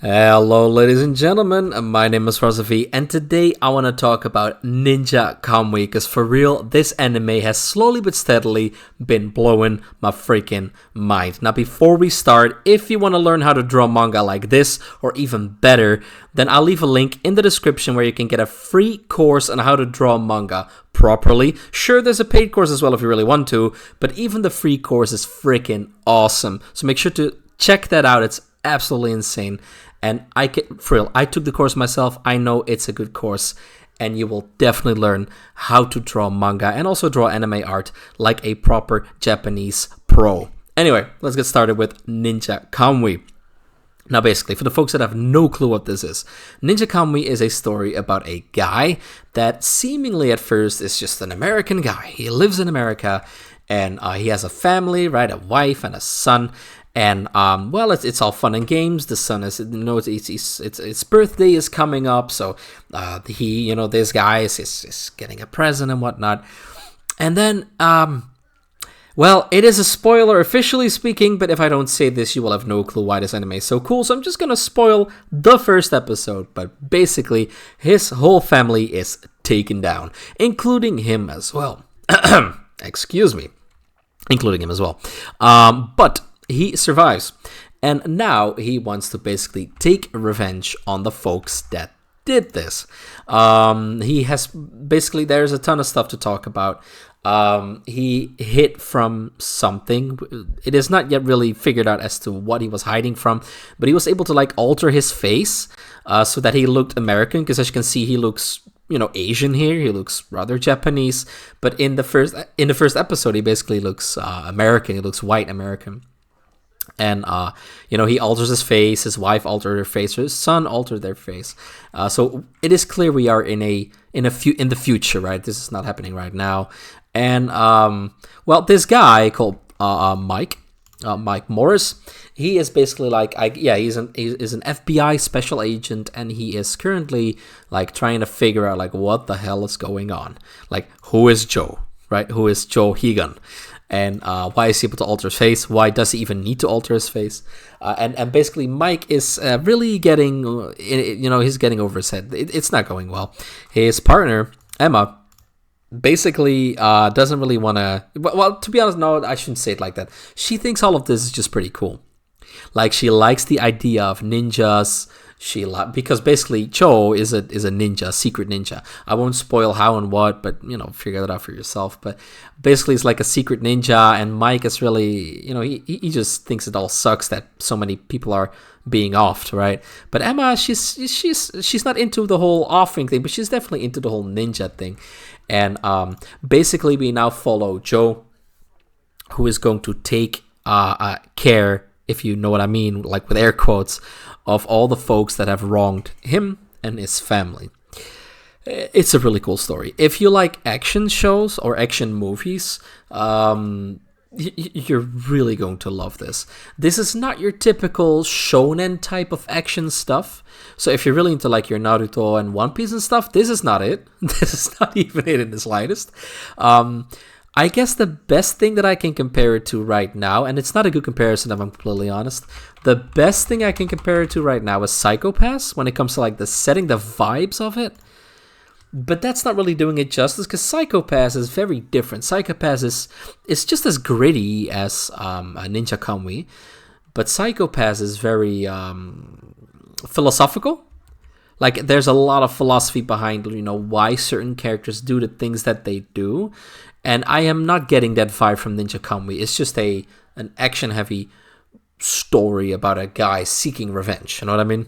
Hello, ladies and gentlemen. My name is Razovy, and today I want to talk about Ninja Kamui, because for real, this anime has slowly but steadily been blowing my freaking mind. Now, before we start, if you want to learn how to draw manga like this, or even better, then I'll leave a link in the description where you can get a free course on how to draw manga properly. Sure, there's a paid course as well if you really want to, but even the free course is freaking awesome. So make sure to check that out. It's absolutely insane. And I took the course myself. I know it's a good course, and you will definitely learn how to draw manga and also draw anime art like a proper Japanese pro. Anyway, let's get started with Ninja Kamui. Now, basically, for the folks that have no clue what this is, Ninja Kamui is a story about a guy that seemingly at first is just an American guy. He lives in America, and he has a family, right? A wife and a son. And well, it's all fun and games. The son is, its birthday is coming up, so this guy is getting a present and whatnot. And then, well, it is a spoiler officially speaking, but if I don't say this, you will have no clue why this anime is so cool. So I'm just gonna spoil the first episode. But basically, his whole family is taken down, including him as well. Excuse me, including him as well. But he survives, and now he wants to basically take revenge on the folks that did this. There's a ton of stuff to talk about. He hid from something. It is not yet really figured out as to what he was hiding from, but he was able to alter his face so that he looked American, because as you can see, he looks Asian here. He looks rather Japanese, but in the first episode, he basically looks American. He looks white American. And he alters his face. His wife altered her face. His son altered their face. So it is clear we are in the future, right? This is not happening right now. And this guy called Mike Morris, he is basically he's an FBI special agent, and he is currently trying to figure out what the hell is going on. Who is Joe, right? Who is Joe Higan? And why is he able to alter his face? Why does he even need to alter his face? And basically, Mike is really getting, he's getting over his head. It's not going well. His partner, Emma, basically doesn't really want to... Well, to be honest, no, I shouldn't say it like that. She thinks all of this is just pretty cool. She likes the idea of ninjas. Because basically Joe is a ninja, secret ninja. I won't spoil how and what, but figure that out for yourself. But basically, it's like a secret ninja, and Mike is really, he just thinks it all sucks that so many people are being offed, right? But Emma, she's not into the whole offing thing, but she's definitely into the whole ninja thing. And basically, we now follow Joe, who is going to take care, if you know what I mean, with air quotes, of all the folks that have wronged him and his family. It's a really cool story. If you like action shows or action movies, you're really going to love this. This is not your typical shonen type of action stuff. So if you're really into your Naruto and One Piece and stuff, this is not it. This is not even it in the slightest. I guess the best thing that I can compare it to right now, and it's not a good comparison if I'm completely honest, the best thing I can compare it to right now is Psycho Pass when it comes to the setting, the vibes of it. But that's not really doing it justice, because Psycho Pass is very different. Psycho Pass is just as gritty as Ninja Kamui, but Psycho Pass is very philosophical. There's a lot of philosophy behind why certain characters do the things that they do. And I am not getting that vibe from Ninja Kamui. It's just an action-heavy story about a guy seeking revenge. You know what I mean?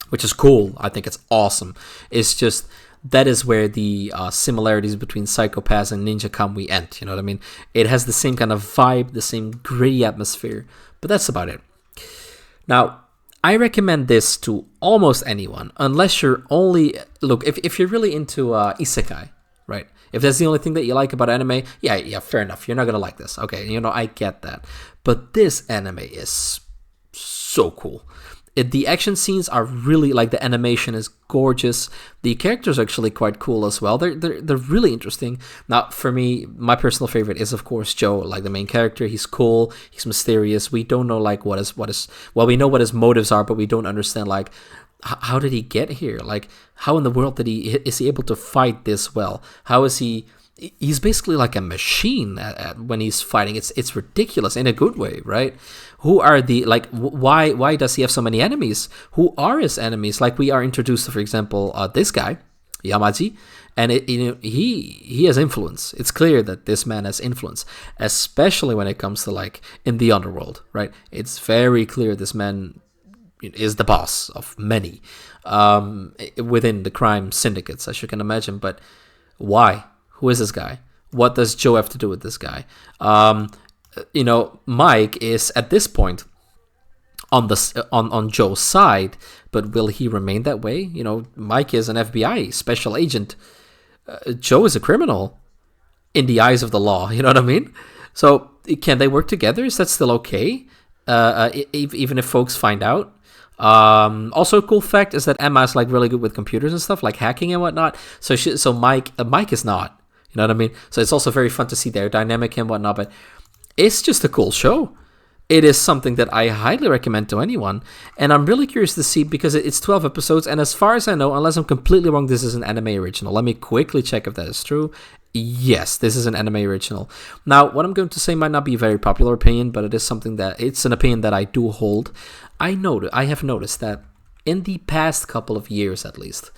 Which is cool. I think it's awesome. It's just that is where the similarities between Psycho Pass and Ninja Kamui end. You know what I mean? It has the same kind of vibe, the same gritty atmosphere. But that's about it. Now, I recommend this to almost anyone, unless you're only... Look, if you're really into isekai, right? If that's the only thing that you like about anime, yeah, fair enough. You're not going to like this. Okay, I get that. But this anime is so cool. The action scenes are really, like, the animation is gorgeous. The characters are actually quite cool as well. They're really interesting. Now, for me, my personal favorite is, of course, Joe, like the main character. He's cool. He's mysterious. We don't know, like, well, we know what his motives are, but we don't understand, like, how did he get here? Like, how in the world is he able to fight this well? How is he? He's basically like a machine when he's fighting. It's ridiculous in a good way, right? Who are the, like, why does he have so many enemies? Who are his enemies? Like, we are introduced to, for example, this guy, Yamaji, and he has influence. It's clear that this man has influence, especially when it comes to, like, in the underworld, right? It's very clear this man is the boss of many within the crime syndicates, as you can imagine. But why? Who is this guy? What does Joe have to do with this guy? Mike is at this point on Joe's side, but will he remain that way? Mike is an FBI special agent. Joe is a criminal in the eyes of the law. You know what I mean? So can they work together? Is that still okay? Even if folks find out? Also, a cool fact is that Emma is, like, really good with computers and stuff, like hacking and whatnot. So Mike is not. You know what I mean? So it's also very fun to see their dynamic and whatnot. But it's just a cool show. It is something that I highly recommend to anyone. And I'm really curious to see, because it's 12 episodes. And as far as I know, unless I'm completely wrong, this is an anime original. Let me quickly check if that is true. Yes, this is an anime original. Now, what I'm going to say might not be a very popular opinion, but it's an opinion that I do hold. I have noticed that in the past couple of years, at least,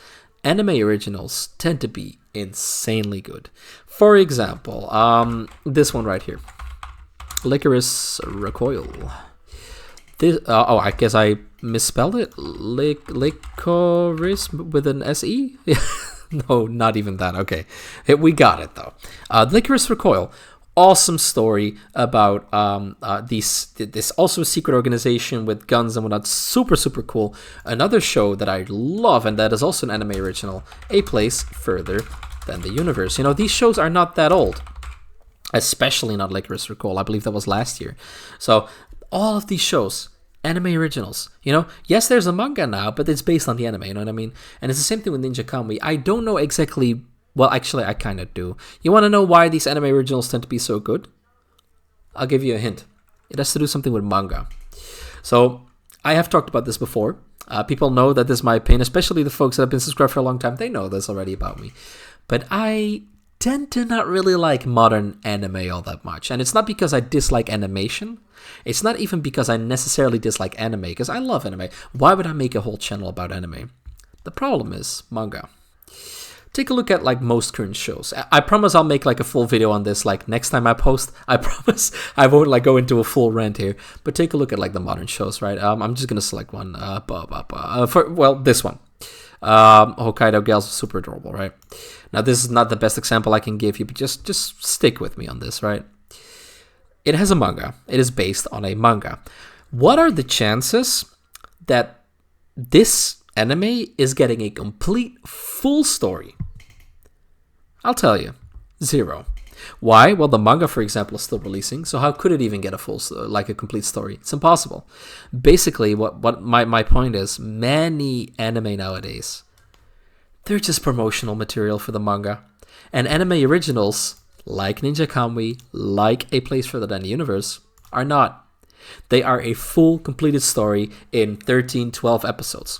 anime originals tend to be insanely good. For example, this one right here, Licorice Recoil. I guess I misspelled it. Licorice with an S-E? No, not even that. Okay, we got it though. Licorice Recoil. Awesome story about this also secret organization with guns and whatnot. Super, super cool. Another show that I love, and that is also an anime original, A Place Further Than the Universe. These shows are not that old, especially not Licorice Recoil. I believe that was last year. So all of these shows, anime originals. Yes, there's a manga now, but it's based on the anime. You know what I mean? And it's the same thing with Ninja Kamui. I don't know exactly. Well, actually, I kind of do. You want to know why these anime originals tend to be so good? I'll give you a hint. It has to do something with manga. So, I have talked about this before. People know that this is my opinion, especially the folks that have been subscribed for a long time. They know this already about me. But I tend to not really like modern anime all that much. And it's not because I dislike animation. It's not even because I necessarily dislike anime, because I love anime. Why would I make a whole channel about anime? The problem is manga. Take a look at, like, most current shows. I promise I'll make, like, a full video on this, like, next time I post. I promise I won't, like, go into a full rant here. But take a look at, like, the modern shows, right? I'm just gonna select one. This one. Hokkaido Gals is super adorable, right? Now, this is not the best example I can give you, but just stick with me on this, right? It has a manga. It is based on a manga. What are the chances that this anime is getting a complete full story? I'll tell you, 0. Why? Well, the manga, for example, is still releasing, so how could it even get a complete story? It's impossible. Basically, what my point is, many anime nowadays, they're just promotional material for the manga. And anime originals, like Ninja Kamui, like A Place Further Than the Universe, are not. They are a full, completed story in 13, 12 episodes.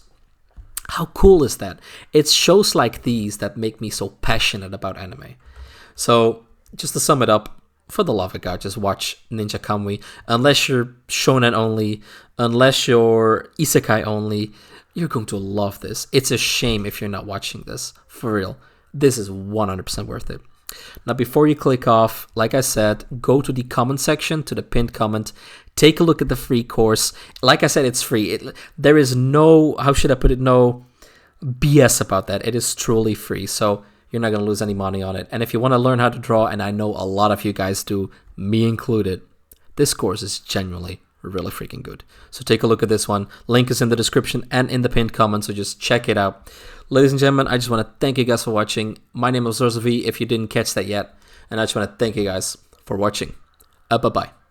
How cool is that? It's shows like these that make me so passionate about anime. So, just to sum it up, for the love of God, just watch Ninja Kamui. Unless you're shonen only, unless you're isekai only, you're going to love this. It's a shame if you're not watching this. For real. This is 100% worth it. Now, before you click off, like I said, go to the comment section, to the pinned comment. Take a look at the free course. Like I said, it's free. There is no, how should I put it, no BS about that. It is truly free, so you're not going to lose any money on it. And if you want to learn how to draw, and I know a lot of you guys do, me included, this course is genuinely really freaking good. So take a look at this one. Link is in the description and in the pinned comment, so just check it out. Ladies and gentlemen, I just want to thank you guys for watching. My name is Razovy, if you didn't catch that yet, and I just want to thank you guys for watching. Bye-bye.